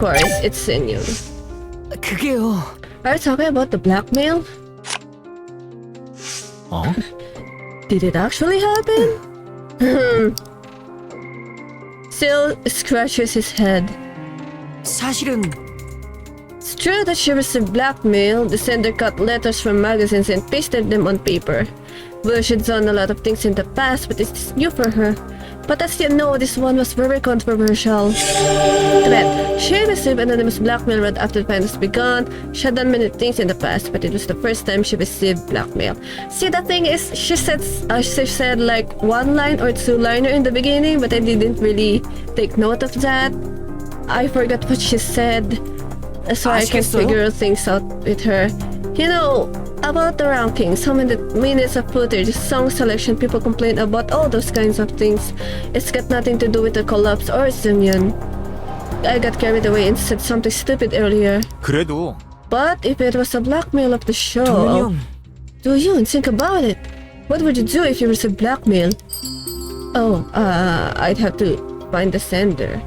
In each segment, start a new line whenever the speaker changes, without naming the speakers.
course, it's Senyum.
그게요.
Are you talking about the blackmail? Did it actually happen? Still scratches his head.
사실은
It's true that she received blackmail. The sender cut letters from magazines and pasted them on paper. Well, she'd done a lot of things in the past, but it's new for her. But I still know this one was very controversial. Threat. She received anonymous blackmail right after the finals began. She had done many things in the past, but it was the first time she received blackmail. See, the thing is, she said like one line or two liner in the beginning, but I didn't really take note of that. I forgot what she said. So I can figure things out with her. You know, about the rankings, how many minutes of footage, song selection, people complain about all those kinds of things. It's got nothing to do with the collapse or Sunyeon. I got carried away and said something stupid earlier.
그래도
But if it was a blackmail of the show...
도윤,
think about it. What would you do if you received blackmail? I'd have to find the sender.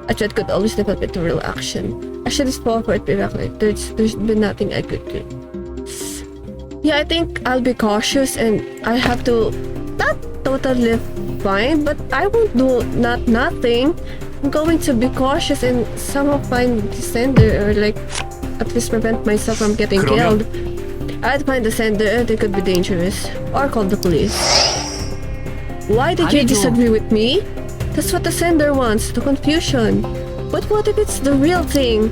A threat could always develop into real action. I should have fall for it directly. There's been nothing I could do. Yeah, I think I'll be cautious and I have to not totally fine, but I won't do nothing. I'm going to be cautious and somehow find the sender or like at least prevent myself from getting killed. I'd find the sender, they could be dangerous. Or call the police. Why did you disagree with me? That's what the sender wants, the confusion. But what if it's the real thing?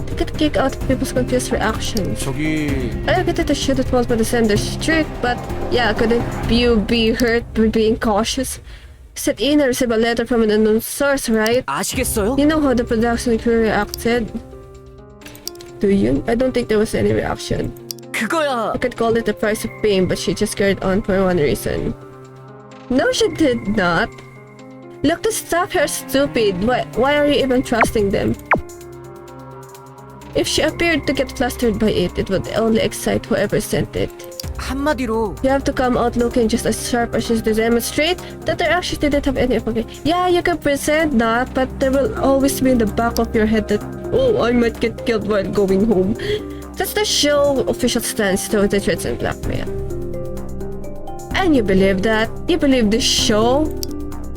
They could kick out people's confused reactions. I get it, I shouldn't fall for the sender's trick, but yeah, couldn't you be hurt by being cautious? Set in and receive a letter from an unknown source, right?
아시겠어요?
You know how the production crew reacted? Do you? I don't think there was any reaction.
그거야.
I could call it the price of fame, but she just carried on for one reason. No, she did not. Look, the staff here is stupid. Why are you even trusting them? If she appeared to get flustered by it, it would only excite whoever sent it.
한마디로
You have to come out looking just as sharp as she is to demonstrate that their actions didn't have any effect. Yeah, you can present that, but there will always be in the back of your head that, oh, I might get killed while going home. That's the show official stance toward the threats and blackmail. And you believe that? You believe this show?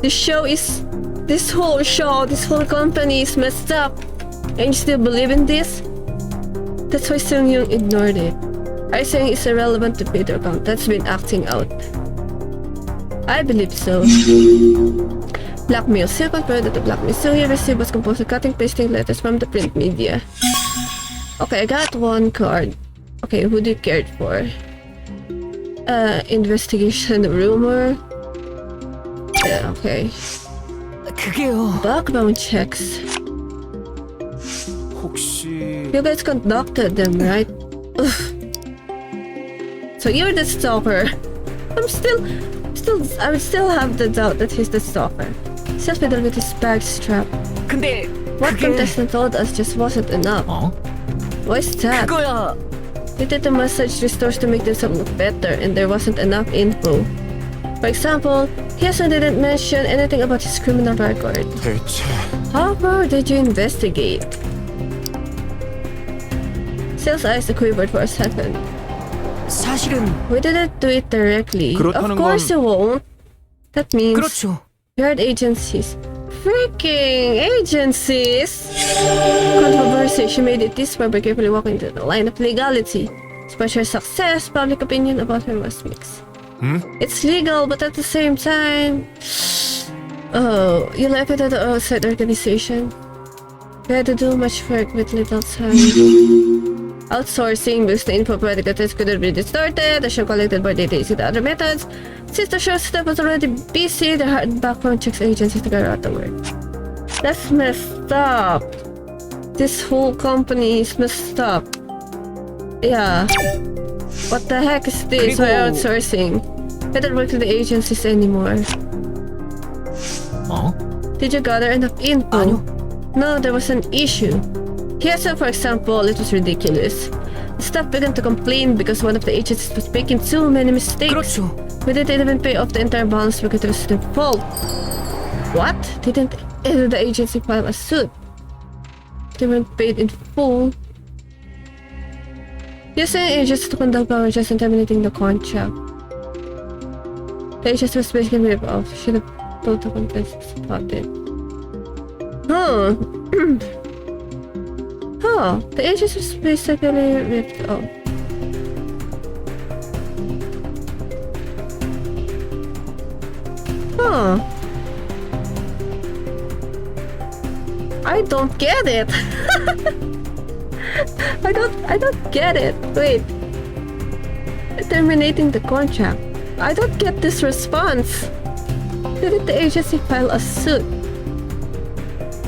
This whole show, this whole company is messed up. And you still believe in this? That's why Seung-young ignored it. Are you saying it's irrelevant to Peter account? That's been acting out. I believe so. Blackmail. Still confirmed that the blackmail Seung-young received was composed of cutting pasting letters from the print media. Okay, I got one card. Okay, who do you care for? Investigation rumor. Yeah, okay.
그게요.
Background checks.
혹시
You guys conducted them, right? Ugh. So you're the stalker. I would still have the doubt that he's the stalker. Self-fiddle with his bag strap.
근데
What
그게
contestant told us just wasn't enough. Why is that?
그거야.
They did the massage restores to make themselves look better, and there wasn't enough info. For example, he also didn't mention anything about his criminal record.
대체
How far did you investigate? Sales eyes quivered for a second.
사실은
We didn't do it directly. Of
그렇다는
course you won't. That means
그렇죠.
you had agencies. Freaking agencies! Controversy. She made it this far by carefully walking into the line of legality. Despite her success, public opinion about her was mixed. It's legal, but at the same time... Oh, you left it at the outside organization? You had to do much work with little time. Outsourcing because the info provided that could have been distorted, the show collected by data using other methods. Since the show staff was already busy, the hard background checks agencies to carry out the work. That's messed up. This whole company is messed up. Yeah. What the heck is this? Why outsourcing? I don't work with the agencies anymore. Did you gather enough info?
아니요.
No, there was an issue. Here, so for example, it was ridiculous. The staff began to complain because one of the agencies was making too many mistakes.
그렇죠.
We didn't even pay off the entire balance because it was their fault. What? Didn't the agency file a suit? they weren't paid in full. Using agents to conduct power just and terminating the contract. The agents was basically ripped off. Should have told the contestants about it. Huh. Huh. The agents was basically ripped off. Huh. I don't get it. I don't get it. Wait. Terminating the contract. I don't get this response. Didn't the agency file a suit?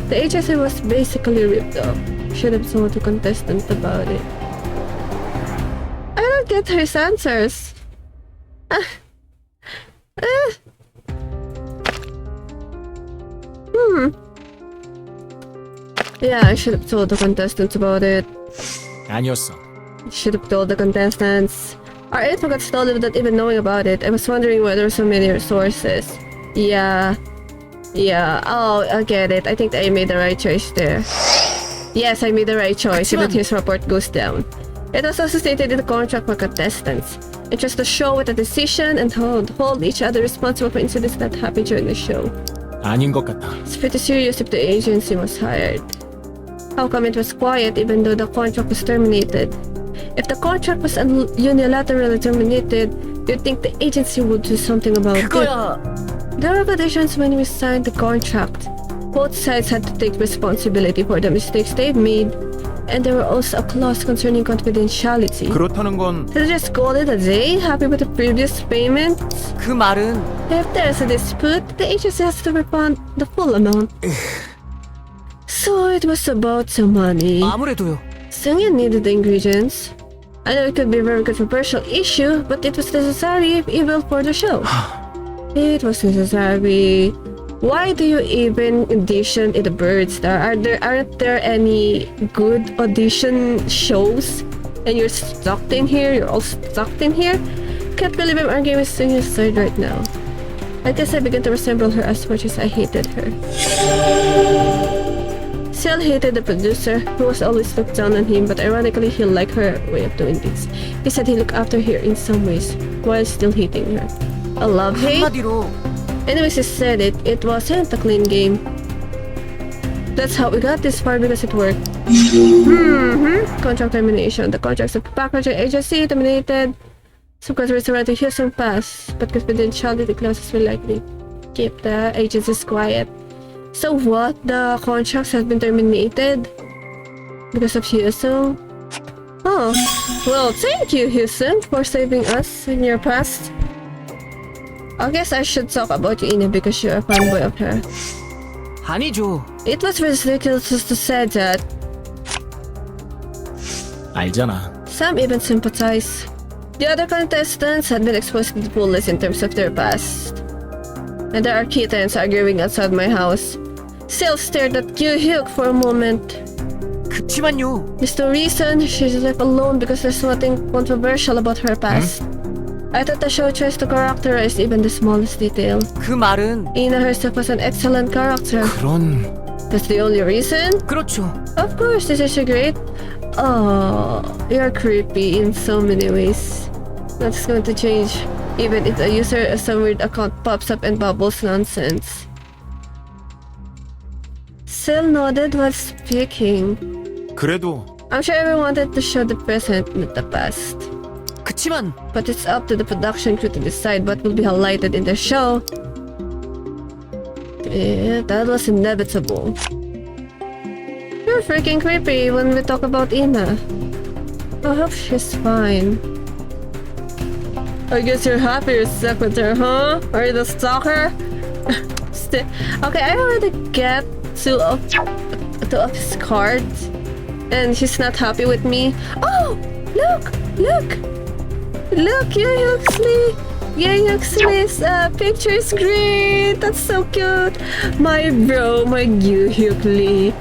The agency was basically ripped off. Should have told the contestant about it. I don't get his answers. Yeah, I should have told the contestants about it.
아니었어.
Should have told the contestants. Our info got stolen without even knowing about it. I was wondering why there were so many resources. Yeah. Oh, I get it. I think I made the right choice there. Yes, I made the right choice, even his report goes down. It was also stated in the contract for contestants. It's just a show with a decision and hold each other responsible for incidents that happened during the show.
아닌 것 같아.
It's pretty serious if the agency was hired. How come it was quiet even though the contract was terminated? If the contract was unilaterally terminated, you'd think the agency would do something about it. There were conditions when we signed the contract. Both sides had to take responsibility for the mistakes they've made, and there were also a clause concerning confidentiality.
그렇다는 건
Did I just call it a day? Happy with the previous payments?
그 말은
If there's a dispute, the agency has to refund the full amount. So it was about some money.
아무래도요.
Sungyeon needed the ingredients. I know it could be a very controversial issue, but it was necessary even for the show. It was necessary. Why do you even audition in the Bird Star? Aren't there any good audition shows? And you're stuck in here? You're all stuck in here? Can't believe I'm arguing with Sungyeon's side right now. I guess I began to resemble her as much as I hated her. Sel hated the producer, who was always looked down on him, but ironically he liked her way of doing things. He said he looked after her in some ways, while still hating her. A love-hate?
한마디로
Anyways, he said it wasn't a clean game. That's how we got this far because it worked. Contract termination. The contracts of packaging agency terminated. Some customers were to Houston Pass, but confidentiality clauses will likely keep the agencies quiet. So what? The contracts have been terminated because of Houston? Oh, well, thank you, Houston, for saving us in your past. I guess I should talk about you, Ina, because you're a fanboy of her.
아니죠.
It was ridiculous to say that.
알잖아.
Some even sympathize. The other contestants had been exposed to the fullest in terms of their past. And there are kittens arguing outside my house. Sale stared at Kyu-hyuk for a moment.
그치만요.
There's no reason she's left alone because there's nothing controversial about her past. I thought the show tries to characterize even the smallest detail.
그 말은
Ina herself was an excellent character.
그런
That's the only reason?
그렇죠.
Of course, this is great. Oh, you're creepy in so many ways. That's going to change even if a user of some weird account pops up and babbles nonsense. Sil nodded while speaking.
그래도
I'm sure everyone wanted to show the present, not the past.
그치만
But it's up to the production crew to decide what will be highlighted in the show. Yeah, that was inevitable. You're freaking creepy when we talk about Ina. I hope she's fine. I guess you're happy you're stuck with her, huh? Are you the stalker? Okay, I already get two of his cards, and he's not happy with me. Oh, look! Look, Yuxley's picture is great. That's so cute. My bro, my Hyuk Lee.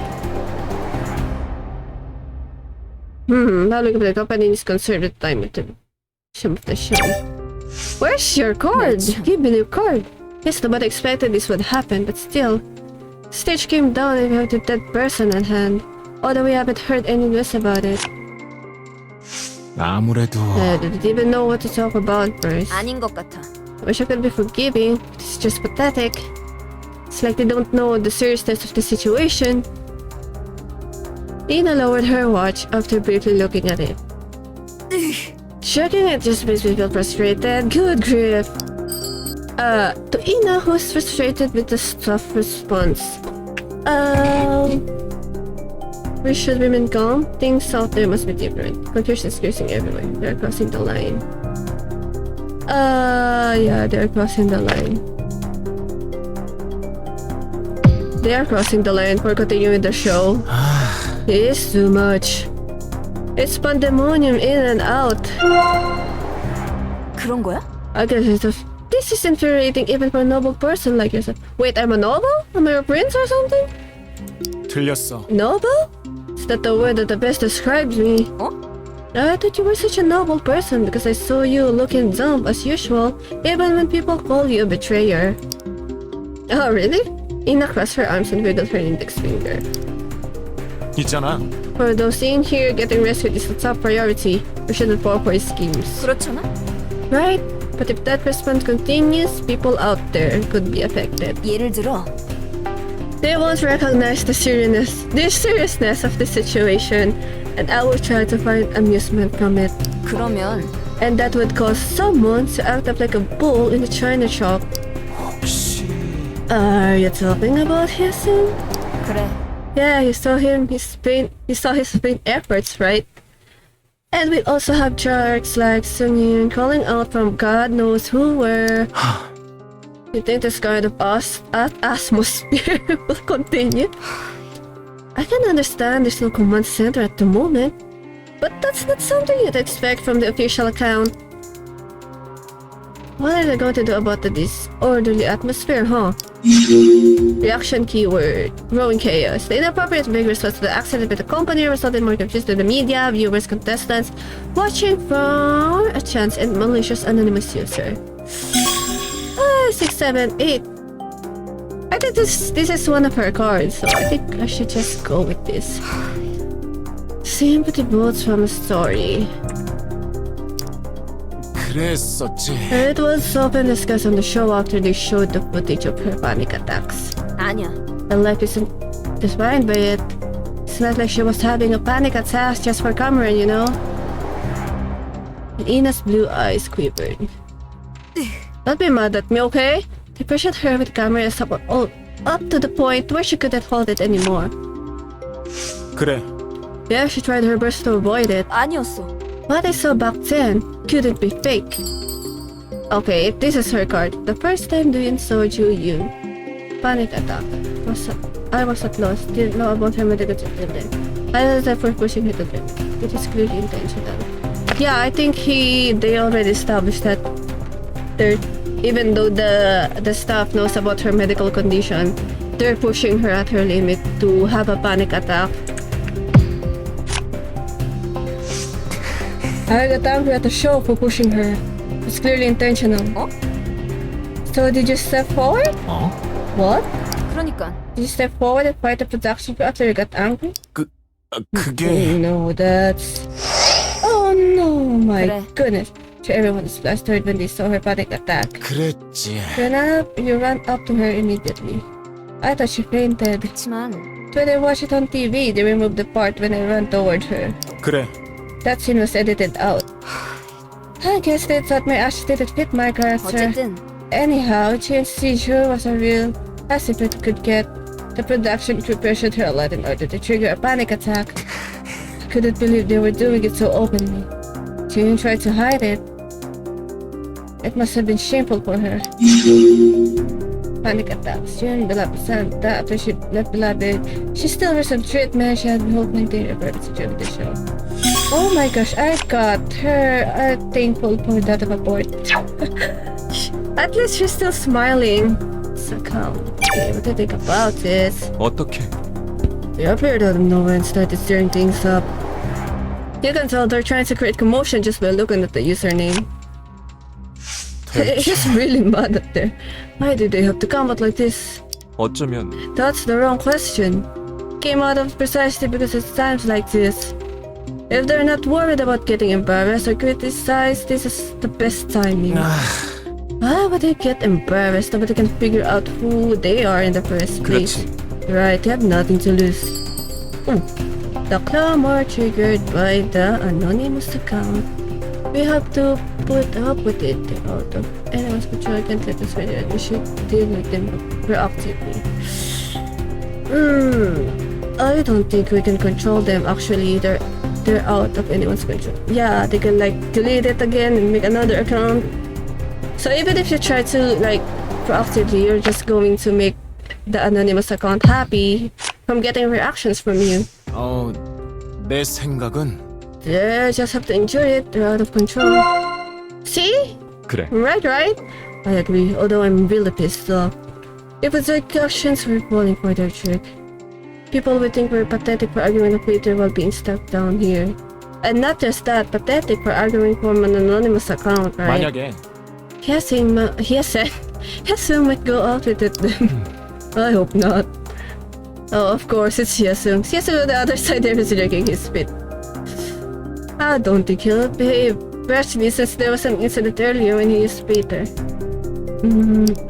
Public of the company is concerned with time with the show. Where's your card? Give me your card. Yes, nobody expected this would happen, but still. Stage came down and we have the dead person at hand. although we haven't heard any news about it.
아무래도
Didn't even know what to talk about first.
아닌 것 같아.
Wish I could be forgiving, but it's just pathetic. It's like they don't know the seriousness of the situation. Ina lowered her watch after briefly looking at it. Checking it just makes me feel frustrated. Good grief. To Ina, who's frustrated with the stuff response. We should remain calm. Things out there must be different. Confusion is increasing everywhere. They're crossing the line. Yeah, they're crossing the line. They are crossing the line for continuing the show. It is too much. It's pandemonium in and out.
그런 거야?
I guess this is infuriating even for a noble person like yourself. Wait, I'm a noble? Am I a prince or something?
틀렸어.
Noble? Is that the word that the best describes me?
어?
I thought you were such a noble person because I saw you looking dumb as usual, even when people call you a betrayer. Oh, really? Ina crossed her arms and wiggled her index finger.
있잖아.
For those in here, getting rescued is the top priority. We shouldn't fall for his schemes.
그렇잖아?
Right? But if that response continues, people out there could be affected.
예를 들어
They won't recognize the seriousness of the situation, and I will try to find amusement from it.
그러면
And that would cause someone to act up like a bull in a china shop.
혹시
Are you talking about Hyun?
그래.
Yeah, you saw his faint efforts, right? And we also have sharks like Sungyun calling out from God knows who where. You think this kind of atmosphere will continue? I can understand there's no command center at the moment, but that's not something you'd expect from the official account. What are they going to do about the disorderly atmosphere, huh? Reaction keyword. Growing chaos. The inappropriate big response to the accident with the company resulted in more confusion to the media, viewers, contestants, watching from a chance and malicious anonymous user. 6, 7, 8. I think this is one of her cards, so I think I should just go with this. Sympathy votes from a story.
그랬었지.
It was often discussed on the show after they showed the footage of her panic attacks.
아니야.
Her life isn't defined by it. It's not like she was having a panic attack just for Cameron, you know? And Ina's blue eyes quivered. Don't be mad at me, okay? They pressured her with cameras up to the point where she couldn't hold it anymore.
그래.
Yeah, she tried her best to avoid it.
아니었어.
What I saw back then couldn't be fake. Okay, this is her card. The first time doing so, Ju-Yoon. Panic attack. I was at loss. Didn't know about her medical treatment. I was there for pushing her to drink. It is clearly intentional. Yeah, I think they already established that even though the staff knows about her medical condition, they're pushing her at her limit to have a panic attack. I got angry at the show for pushing her. It's clearly intentional.
어?
So did you step forward?
어?
What?
그러니까
Did you step forward and fight the production crew after you got angry?
그게
No, that's... Oh no, my
그래.
goodness. So everyone was flustered when they saw her panic attack.
그랬지.
You ran up to her immediately. I thought she fainted.
그렇지만
When I watched it on TV, they removed the part when I ran toward her.
그래.
That scene was edited out. I guess they thought my action didn't fit my character.
어쨌든
Anyhow, GNC sure was a real as if it could get. The production crew pressured her a lot in order to trigger a panic attack. I couldn't believe they were doing it so openly. She tried to hide it. It must have been shameful for her. Panic attacks. During the last after she left the library, she still received treatment. She had been hoping to refer to the show. Oh my gosh, I got her thankful for that report. At least she's still smiling. So calm. Okay, what do you think about this?
어떻게?
They appeared out of nowhere and started stirring things up. You can tell they're trying to create commotion just by looking at the username. He's really mad at them. Why did they have to come out like this?
어쩌면
That's the wrong question. came out of precisely because it's times like this. If they're not worried about getting embarrassed or criticized, this is the best timing. Why would they get embarrassed? Nobody can figure out who they are in the first place.
그렇지.
Right, they have nothing to lose. The clamor triggered by the anonymous account. We have to put up with it. They're out of anyone's control. I can't let this video. We should deal with them proactively. I don't think we can control them. Actually, they're out of anyone's control. Yeah, they can like delete it again and make another account. So even if you try to like proactively, you're just going to make the anonymous account happy from getting reactions from you.
내 생각은
They just have to enjoy it. They're out of control. See?
그래.
Right? I agree, although I'm really pissed off. If it's like actions, we're falling for their trick. People would think we're pathetic for arguing a Twitter while being stuck down here. And not just that, pathetic for arguing from an anonymous account, right?
만약에
Hyesung might go out with it then. I hope not. Oh, of course, it's Hyesung. Hyesung on the other side there is drinking his spit. I don't think he'll behave, especially since there was an incident earlier when he used Peter.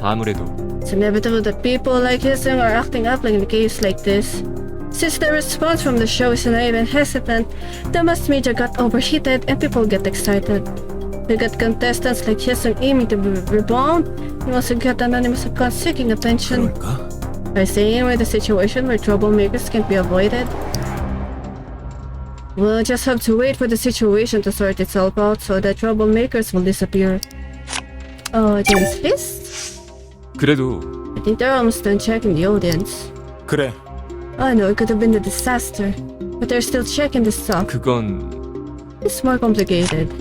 아무래도
It's inevitable that people like Hyesung are acting up in cases like this. Since the response from the show is naive and hesitant, the mass media got overheated and people get excited. We got contestants like Hyesung aiming to rebound, and also got anonymous accounts seeking attention.
그럴까?
By saying we're in a situation where troublemakers can't be avoided. We'll just have to wait for the situation to sort itself out so that troublemakers will disappear. Oh, James Fist?
그래도
I think they're almost done checking the audience.
그래.
I know it could have been a disaster, but they're still checking the stuff.
그건
It's more complicated.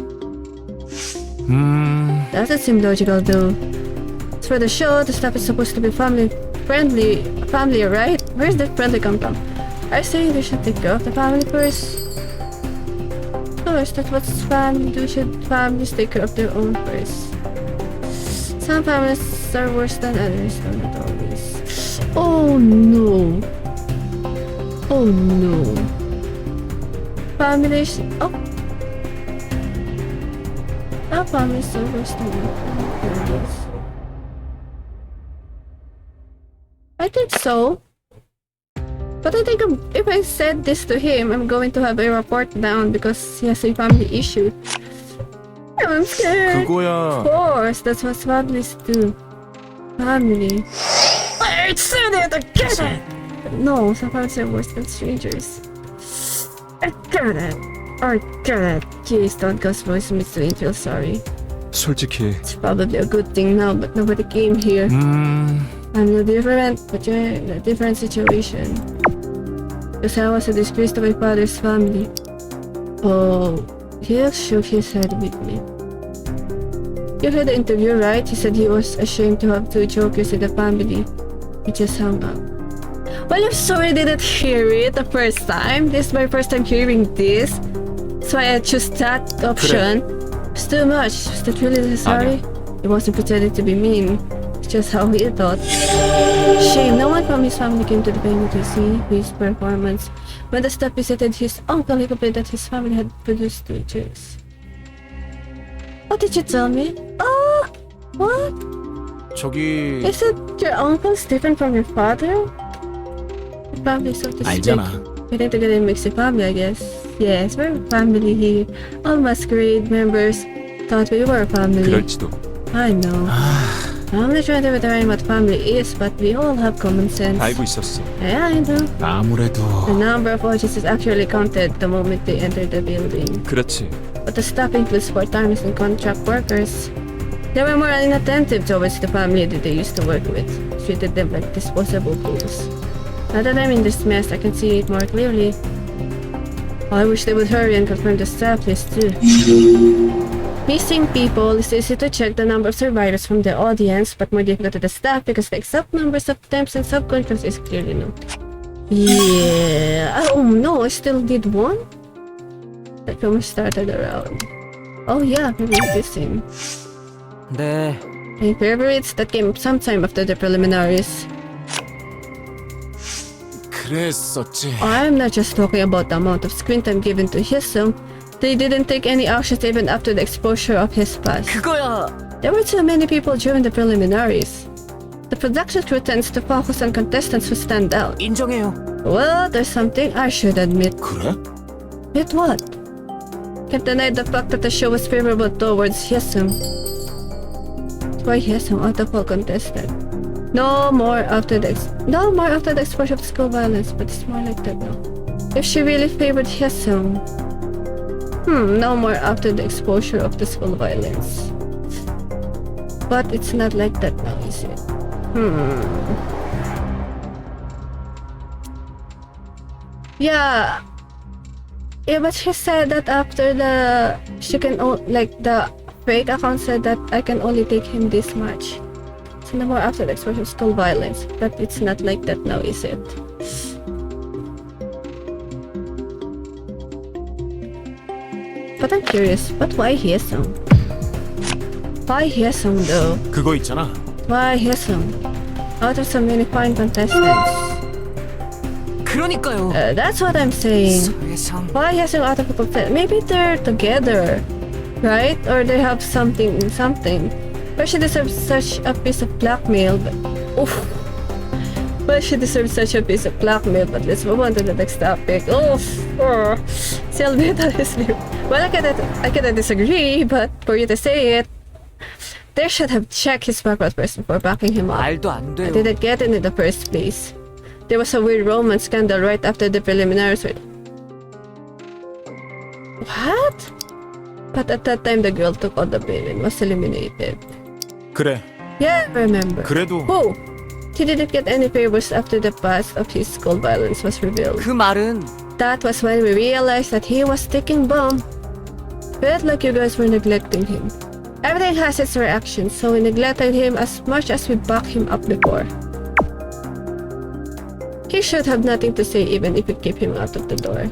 Doesn't seem logical though. As for the show, the stuff is supposed to be family, right? Where's that friendly come from? Are you saying they should take care of the family first? Of course, that's what family do. Should families take care of their own first? Some families are worse than others, though not always. Oh no. Oh no. Families. Oh. Our families are worse than others. I think so. But I think if I said this to him, I'm going to have a report down because he has a family issue. I'm scared.
그거야.
Of course, that's what families do. Family. I said it again! No, some families are worse than strangers. I get it. Jeez, don't cause voice me to feel sorry.
솔직히
It's probably a good thing now, but nobody came here. I'm no different, but you're in a different situation. Because I was a disgrace to my father's family. Oh, he shook his head with me. You heard the interview, right? He said he was ashamed to have two jokers in the family. He just hung up. Well, I'm sorry I didn't hear it the first time. This is my first time hearing this. That's why I chose that option. It's too much. Is that really necessary? He wasn't pretending to be mean. It's just how he thought. Shame, no one from his family came to the venue to see his performance. When the staff visited his uncle, he complained that his family had produced two jokes. What did you tell me? Oh, what?
저기
Is it your uncle's different from your father? The family, so to speak.
알잖아.
Getting together makes a family, I guess. Yes, we're a family here. All masquerade members thought we were a family.
그럴지도.
I know. I'm not trying to define what family is, but we all have common sense.
알고 있었어.
Yeah, I know.
아무래도
The number of audiences is actually counted the moment they enter the building.
그렇지.
But the staff includes part-timers and contract workers. They were more inattentive towards the family that they used to work with. Treated them like disposable tools. Now that I'm in this mess, I can see it more clearly. I wish they would hurry and confirm the staff list too. Missing people is easy to check the number of survivors from the audience, but more difficult to the staff because the exact numbers of temps and subcontractors is clearly known. Yeah. Oh no, I still did one? That almost started around. Oh yeah, maybe missing.
네,
My favorites that came sometime after the preliminaries.
그랬었지.
I'm not just talking about the amount of screen time given to Hyesung. They didn't take any actions even after the exposure of his past.
그거야.
There were too many people during the preliminaries. The production crew tends to focus on contestants who stand out.
인정해요.
Well, there's something I should admit.
그래?
Admit what? Can't deny the fact that the show was favorable towards Hyesung. Why Hyesung out of all contestant? No more after the exposure of school violence, but it's more like that now. If she really favored Hyesung. No more after the exposure of the school violence. But it's not like that now, is it? Yeah. Yeah, but she said that after the fake account said that I can only take him this much. So no more after the exposure of school violence. But it's not like that now, is it? But I'm curious, but why Hyesung? Why Hyesung though?
그거 있잖아.
Why Hyesung? Out of so many fine contestants.
그러니까요.
That's what I'm saying.
세상.
Why Hyesung out of a contestant? Maybe they're together, right? Or they have something. But she deserves such a piece of blackmail. But she deserves such a piece of blackmail. But let's move on to the next topic. Selby, honestly. Well, I cannot disagree, but for you to say it, they should have checked his background first before backing him up.
말도 안
I
돼요.
didn't get in the first place. There was a weird romance scandal right after the preliminaries. What? But at that time, the girl took all the blame and was eliminated.
그래.
Yeah, I remember.
그래도
Who? He didn't get any favors after the past of his school violence was revealed.
그 말은
That was when we realized that he was taking bomb. Felt like you guys were neglecting him. Everything has its reaction, so we neglected him as much as we backed him up before. He should have nothing to say even if we keep him out of the door.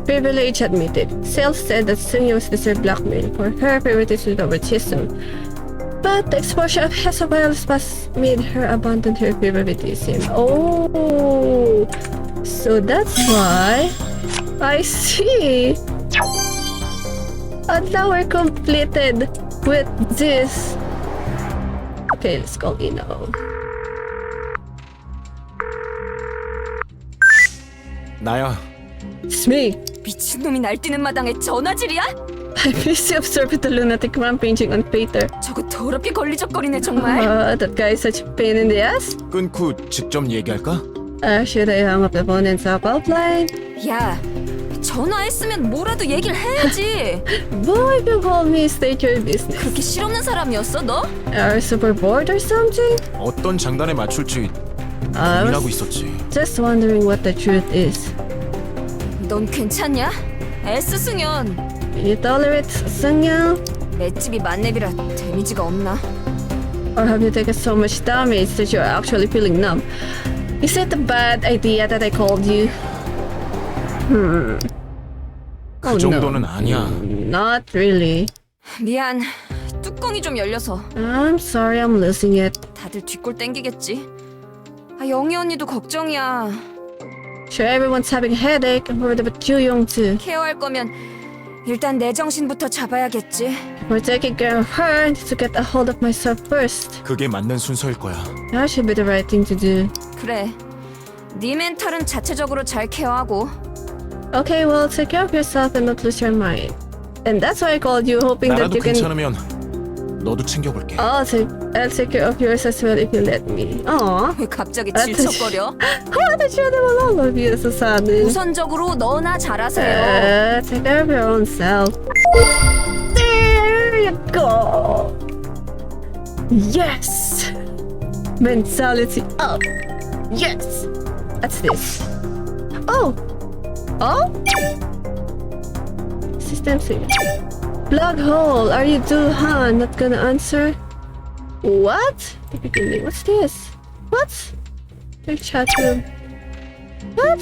Privilege admitted. Sales said that Sungyeon was deserved blackmail for her favoritism over Jisung. But the exposure of Hesobile's past made her abandon her favoritism. Oh, so that's why. I see. And now we're completed with this. Okay, let's call Ino.
나야.
It's me.
미친놈이 날뛰는 마당에 전화질이야?
I busy observing the lunatic rampaging on Peter.
저거 더럽게 걸리적거리네 정말.
That guy is such a pain in the ass.
끊고 직접 얘기할까?
Should I hang up the phone and stop outline?
야, 전화했으면 뭐라도 얘기를 해야지.
Boy, if you call me, state your business.
그렇게 실없는 사람이었어 너?
Are you super bored or something?
어떤 장단에 맞출지
I
고민하고
was
있었지.
just wondering what the truth is.
넌 괜찮냐? S 승연.
You tolerate Sungyeon?
맷집이 만렙이라 데미지가 없나?
Or have you taken so much damage that you're actually feeling numb? Is it a bad idea that I called you?
그 정도는 아니야.
Not really.
미안. 뚜껑이 좀 열려서
I'm sorry I'm losing it.
다들 뒷골 땡기겠지. 아, 영희 언니도 걱정이야.
Sure, everyone's having a headache. I'm worried about Ju-young too.
케어할 거면 일단 내 정신부터 잡아야겠지.
We're taking care of her. I need to get a hold of myself first.
그게 맞는 순서일 거야.
That should be the right thing to do.
그래. 네 멘탈은 자체적으로 잘 케어하고.
Okay, well, take care of yourself and not lose your mind. And that's why I called you, hoping that
나라도
you can.
괜찮으면 너도 챙겨볼게.
I'll take care of yours as well if you let me. Aww.
왜 갑자기
아,
질척거려?
How did you never all of you, Susanne?
우선적으로 너나 잘하세요.
Take care of your own self. There you go. Yes. Mentality up. Yes. That's this. Oh. System signal. Plug hole. Are you Han? Not gonna answer? What? What's this? What? Your chat room. What?